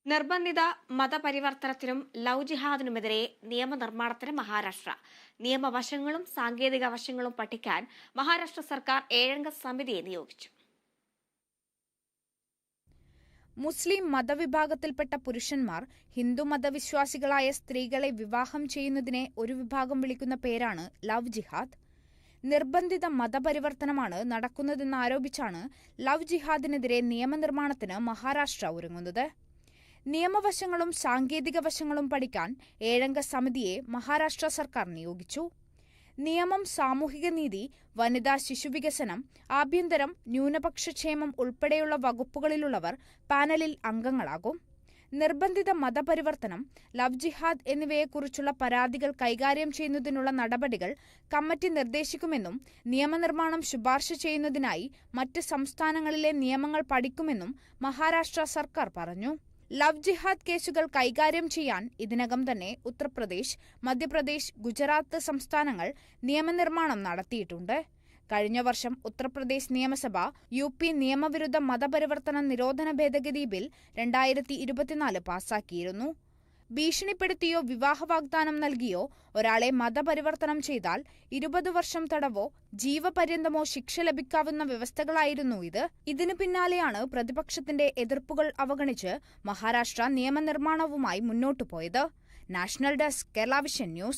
നിർബന്ധിത മതപരിവർത്തനത്തിനും ലവ് ജിഹാദിനുമെതിരെ നിയമനിർമ്മാണത്തിന് മഹാരാഷ്ട്ര. നിയമവശങ്ങളും സാങ്കേതിക വശങ്ങളും പഠിക്കാൻ മഹാരാഷ്ട്ര സർക്കാർ 7-അംഗ സമിതിയെ നിയോഗിച്ചു. മുസ്ലിം മതവിഭാഗത്തിൽപ്പെട്ട പുരുഷന്മാർ ഹിന്ദു മതവിശ്വാസികളായ സ്ത്രീകളെ വിവാഹം ചെയ്യുന്നതിനെ ഒരു വിഭാഗം വിളിക്കുന്ന പേരാണ് ലവ് ജിഹാദ്. നിർബന്ധിത മതപരിവർത്തനമാണ് നടക്കുന്നതെന്നാരോപിച്ചാണ് ലവ് ജിഹാദിനെതിരെ നിയമനിർമ്മാണത്തിന് മഹാരാഷ്ട്ര ഒരുങ്ങുന്നത്. നിയമവശങ്ങളും സാങ്കേതിക വശങ്ങളും പഠിക്കാൻ 7-അംഗ സമിതിയെ മഹാരാഷ്ട്ര സർക്കാർ നിയോഗിച്ചു. നിയമം, സാമൂഹികനീതി, വനിതാ ശിശുവികസനം, ആഭ്യന്തരം, ന്യൂനപക്ഷക്ഷേമം ഉൾപ്പെടെയുള്ള വകുപ്പുകളിലുള്ളവർ പാനലിൽ അംഗങ്ങളാകും. നിർബന്ധിത മതപരിവർത്തനം, ലവ് ജിഹാദ് എന്നിവയെക്കുറിച്ചുള്ള പരാതികൾ കൈകാര്യം ചെയ്യുന്നതിനുള്ള നടപടികൾ കമ്മിറ്റി നിർദ്ദേശിക്കുമെന്നും നിയമനിർമ്മാണം ശുപാർശ ചെയ്യുന്നതിനായി മറ്റ് സംസ്ഥാനങ്ങളിലെ നിയമങ്ങൾ പഠിക്കുമെന്നും മഹാരാഷ്ട്ര സർക്കാർ പറഞ്ഞു. ലവ് ജിഹാദ് കേസുകൾ കൈകാര്യം ചെയ്യാൻ ഇതിനകം തന്നെ ഉത്തർപ്രദേശ്, മധ്യപ്രദേശ്, ഗുജറാത്ത് സംസ്ഥാനങ്ങൾ നിയമനിർമ്മാണം നടത്തിയിട്ടുണ്ട്. കഴിഞ്ഞ വർഷം ഉത്തർപ്രദേശ് നിയമസഭ UP നിയമവിരുദ്ധ മതപരിവർത്തന നിരോധന ഭേദഗതി ബിൽ 2024 പാസാക്കിയിരുന്നു. ഭീഷണിപ്പെടുത്തിയോ വിവാഹ വാഗ്ദാനം നൽകിയോ ഒരാളെ മതപരിവർത്തനം ചെയ്താൽ 20 വർഷം തടവോ ജീവപര്യന്തമോ ശിക്ഷ ലഭിക്കാവുന്ന വ്യവസ്ഥകളായിരുന്നു ഇത്. ഇതിനു പിന്നാലെയാണ് പ്രതിപക്ഷത്തിന്റെ എതിർപ്പുകൾ അവഗണിച്ച് മഹാരാഷ്ട്ര നിയമനിർമ്മാണവുമായി മുന്നോട്ടുപോയത്. National desk, Kerala vision news.